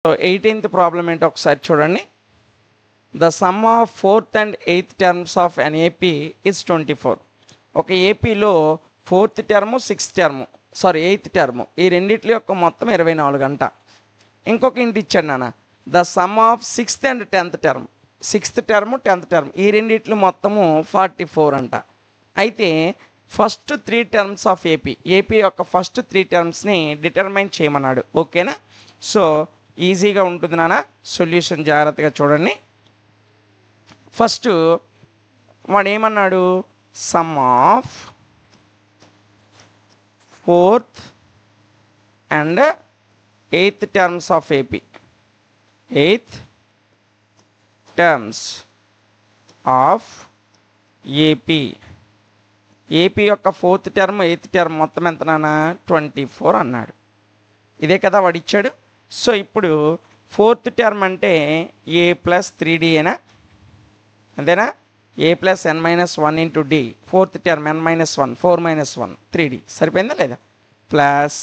So 18th problem ఏంటో ఒకసారి చూడండి. The sum of 4th and 8th terms of an AP is 24. ఒక ఏపీలో 4th term 6th term 8th term ఈ రెండిట్ల యొక్క మొత్తం 24 అంట. ఇంకొక ఇంటి ఇచ్చాడు నాన్న, the sum of 6th and 10th term 6th term 10th term ఈ రెండిట్లు మొత్తము 44 అంట. అయితే ఫస్ట్ 3 టర్మ్స్ ఆఫ్ ఏపీ యొక్క ఫస్ట్ 3 టర్మ్స్ని డిటర్మైన్ చేయమన్నాడు. ఓకేనా? సో ఈజీగా ఉంటుంది నాన్న, సొల్యూషన్ జాగ్రత్తగా చూడండి. ఫస్ట్ వాడు ఏమన్నాడు, some of 4th and 8th terms of AP 8th terms of AP యొక్క 4th టర్మ్ 8th టర్మ్ మొత్తం ఎంత నాన్న 24 అన్నాడు. ఇదే కదా వాడు ఇచ్చాడు. సో ఇప్పుడు 4th టర్మ్ అంటే a + 3d ఏనా, అంతేనా? a + n-1 into d. 4th term n-1 4 - 1 3d సరిపోయిందా లేదా? ప్లస్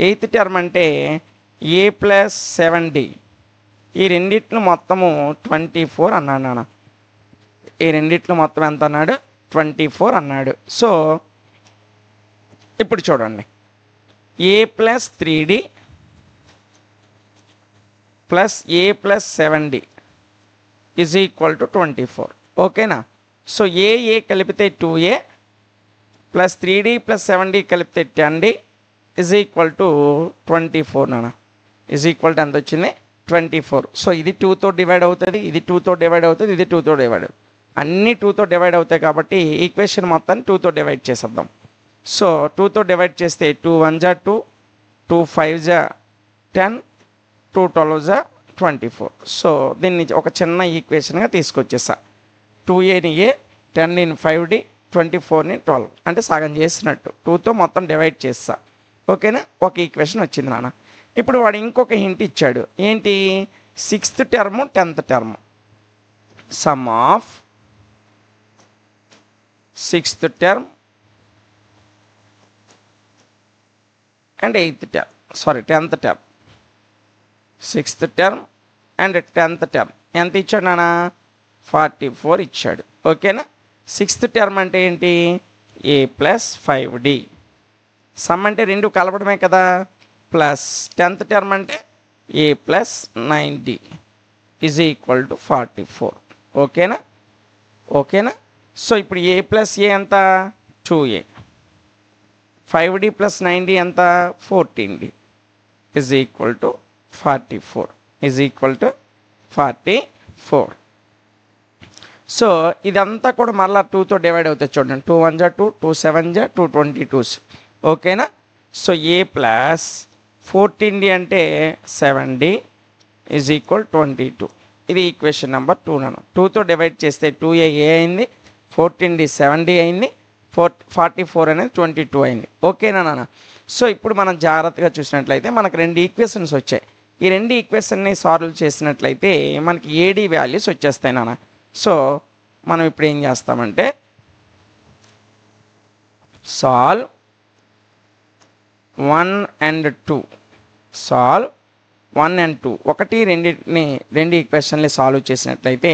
8th టర్మ్ అంటే a + 7d. ఈ రెండిట్లు మొత్తము 24 అన్నాడు నాన్న. ఈ రెండిట్లు మొత్తం ఎంత అన్నాడు 24 అన్నాడు. సో ఇప్పుడు చూడండి, a + 3d plus a + 7d is equal to 24. ఓకేనా? సో ఏ కలిపితే 2a ప్లస్ 3d + 7d కలిపితే 10d ఈజ్ ఈక్వల్ టు 24 నాన్న. ఈజ్ ఈక్వల్ టు ఎంత వచ్చింది 24. సో ఇది 2తో డివైడ్ అవుతుంది, ఇది 2తో డివైడ్ అవుతుంది, ఇది 2తో డివైడ్ అవుతుంది. అన్నీ 2తో డివైడ్ అవుతాయి కాబట్టి ఈక్వేషన్ మొత్తాన్ని 2తో డివైడ్ చేసేద్దాం. సో 2తో డివైడ్ చేస్తే 2 × 1 = 2, 2 × 5 = 10, 2 × 12 = 24. సో దీన్ని ఒక చిన్న ఈక్వేషన్గా తీసుకొచ్చేసా. 2aని a, 10ని 5d, 24ని 12 అంటే సగం చేసినట్టు 2తో మొత్తం డివైడ్ చేస్తా. ఓకేనా? ఒక ఈక్వేషన్ వచ్చింది నాన్న. ఇప్పుడు వాడు ఇంకొక హింట్ ఇచ్చాడు. ఏంటి? 6th term 10th term some of 6th term and 10th term 6th term and 10th term ఎంత ఇచ్చాడు నాన్న 44 ఇచ్చాడు. ఓకేనా? 6th టర్మ్ అంటే ఏంటి? a + 5d. సమ్ అంటే రెండు కలపడమే కదా. ప్లస్ 10th టర్మ్ అంటే a + 9d is equal to 44. ఓకేనా? సో ఇప్పుడు a + a ఎంత 2a, 5d + 9d ఎంత 14d is equal to 44. So ఇదంతా కూడా మళ్ళీ 2తో డివైడ్ అవుతుంది చూడండి. 2 × 1 = 2, 2 × 7 = 222. ఓకేనా? సో a + 14d అంటే 7d ఈజ్ ఈక్వల్ 22. ఇది ఈక్వేషన్ నెంబర్ 2 నాన్న. 2తో డివైడ్ చేస్తే 2a అయింది, 14d 7d అయింది, 44 అనేది 22 అయింది. ఓకేనా నాన్న? సో ఇప్పుడు మనం జాగ్రత్తగా చూసినట్లయితే మనకు 2 ఈక్వేషన్స్ వచ్చాయి. ఈ 2 ఈక్వేషన్ని సాల్వ్ చేసినట్లయితే మనకి ఏడి వాల్యూస్ వచ్చేస్తాయి నాన్న. సో మనం ఇప్పుడు ఏం చేస్తామంటే సాల్వ్ 1 and 2 ఒకటి రెండు ఈక్వేషన్ని సాల్వ్ చేసినట్లయితే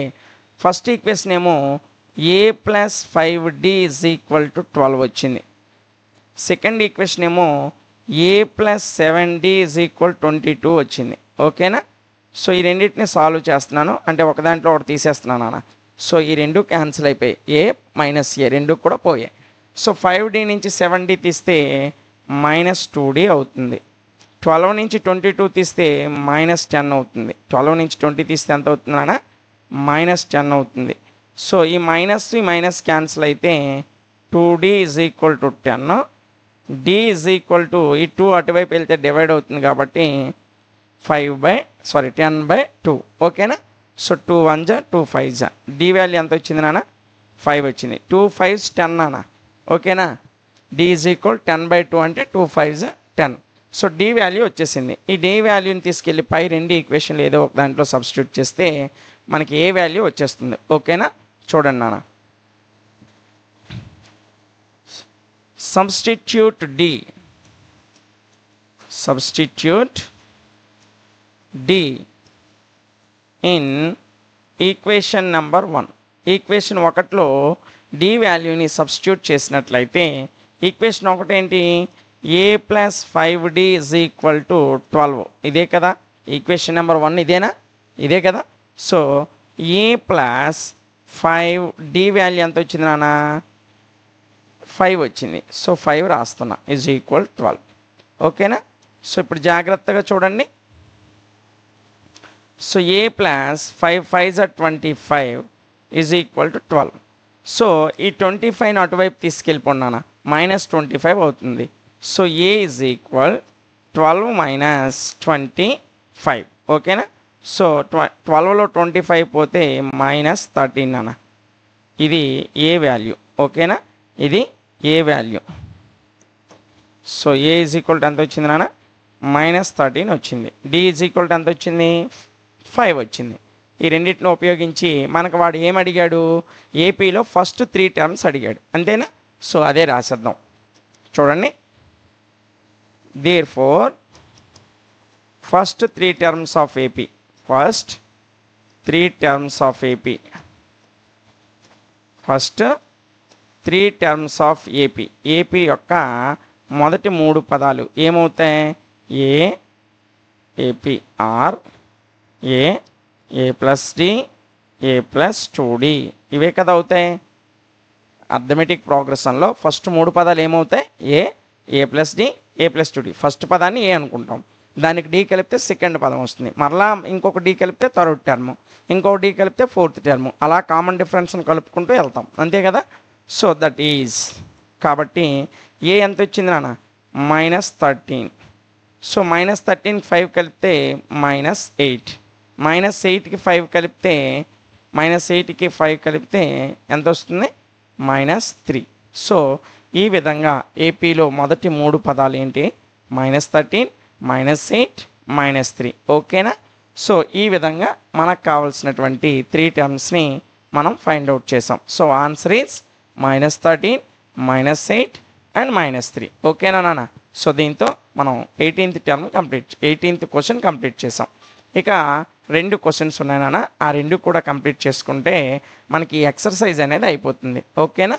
ఫస్ట్ ఈక్వేషన్ ఏమో a + 5d = 12 వచ్చింది. సెకండ్ ఈక్వేషన్ ఏమో a + 7d = 22 వచ్చింది. ఓకేనా? సో ఈ రెండింటిని సాల్వ్ చేస్తున్నాను, అంటే ఒక దాంట్లో ఒకటి తీసేస్తున్నాను అన్న. సో ఈ రెండు క్యాన్సిల్ అయిపోయాయి, a - a రెండు కూడా పోయాయి. సో 5d నుంచి 7d తీస్తే -2d అవుతుంది. 12 నుంచి 22 తీస్తే -10 అవుతుంది. 12 నుంచి 20 తీస్తే ఎంత అవుతుంది అన్న -10 అవుతుంది. సో ఈ మైనస్ క్యాన్సిల్ అయితే 2d = 10, d ఈ 2 అటువైపు వెళ్తే డివైడ్ అవుతుంది కాబట్టి 10/2. ఓకేనా? సో 2 × 1 = 2 × 5 = d వాల్యూ ఎంత వచ్చింది నాన్న 5 వచ్చింది. 2 × 5 = 10 నాన్న. ఓకేనా? d = 10/2 అంటే 2 × 5 = 10. సో d వాల్యూ వచ్చేసింది. ఈ d వాల్యూని తీసుకెళ్ళి పై రెండు ఈక్వేషన్లు ఏదో ఒక దాంట్లో సబ్స్టిట్యూట్ చేస్తే మనకి ఏ వాల్యూ వచ్చేస్తుంది. ఓకేనా? చూడండి నాన్న. Substitute d in equation number 1. Equation 1లో డి వాల్యూని సబ్స్టిట్యూట్ చేసినట్లయితే ఈక్వేషన్ 1 ఏంటి? A plus 5d is equal to 12. ఇదే కదా ఈక్వేషన్ నెంబర్ 1, ఇదేనా? ఇదే కదా. సో ఏ ప్లస్ 5d వాల్యూ ఎంత వచ్చింది నాన్న? 5 వచ్చింది. సో 5 రాస్తున్నా ఈజ్ ఈక్వల్ 12. ఓకేనా? సో ఇప్పుడు జాగ్రత్తగా చూడండి. So A plus 5 5 25 is equal to 12. So ఈ 25ని అటువైపు తీసుకెళ్ళిపోయినా -25 అవుతుంది. So A is equal 12 minus 25. ఓకేనా? సో 12లో 25 పోతే -13 అన్న. ఇది ఏ వాల్యూ. ఓకేనా? ఇది A value. So A is equal to ఎంత వచ్చింది నాన్న? -13 వచ్చింది. డి ఈజ్ ఈక్వల్ టు ఎంత వచ్చింది? 5 వచ్చింది. ఈ రెండింటిని ఉపయోగించి మనకు వాడు ఏం అడిగాడు? ఏపీలో ఫస్ట్ 3 టర్మ్స్ అడిగాడు, అంతేనా? సో అదే రాసేద్దాం. చూడండి, therefore first 3 terms of AP, first 3 terms of AP, first 3 terms of AP, AP యొక్క మొదటి 3 పదాలు ఏమవుతాయి? A, AP, R, A plus D, A plus 2d, ఇవే కదా అవుతాయి. అర్థమెటిక్ ప్రోగ్రెషన్లో ఫస్ట్ 3 పదాలు ఏమవుతాయి? ఏ plus D, A plus 2d. First పదాన్ని ఏ అనుకుంటాం, దానికి డి కలిపితే సెకండ్ పదం వస్తుంది, మరలా ఇంకొక డి కలిపితే థర్డ్ టర్మ్, ఇంకొక డి కలిపితే ఫోర్త్ టర్మ్, అలా కామన్ డిఫరెన్స్ని కలుపుకుంటూ వెళ్తాం, అంతే కదా. సో దట్ ఈజ్, కాబట్టి ఏ ఎంత వచ్చింది నాన్న? -13. సో -13కి 5 కలిపితే -8, -8కి 5 కలిపితే -8కి 5 కలిపితే ఎంత వస్తుంది? -3. సో ఈ విధంగా ఏపీలో మొదటి 3 పదాలు ఏంటి? -13, -8, -3. ఓకేనా? సో ఈ విధంగా మనకు కావాల్సినటువంటి 3 టర్మ్స్ని మనం ఫైండ్ అవుట్ చేసాం. So answer is -13, -8 and -3. ఓకేనా నాన్న? సో దీంతో మనం 18th క్వశ్చన్ కంప్లీట్ చేసాం. ఇక 2 క్వశ్చన్స్ ఉన్నాయి నాన్న, ఆ 2 కూడా కంప్లీట్ చేసుకుంటే మనకి ఎక్సర్సైజ్ అనేది అయిపోతుంది. ఓకేనా?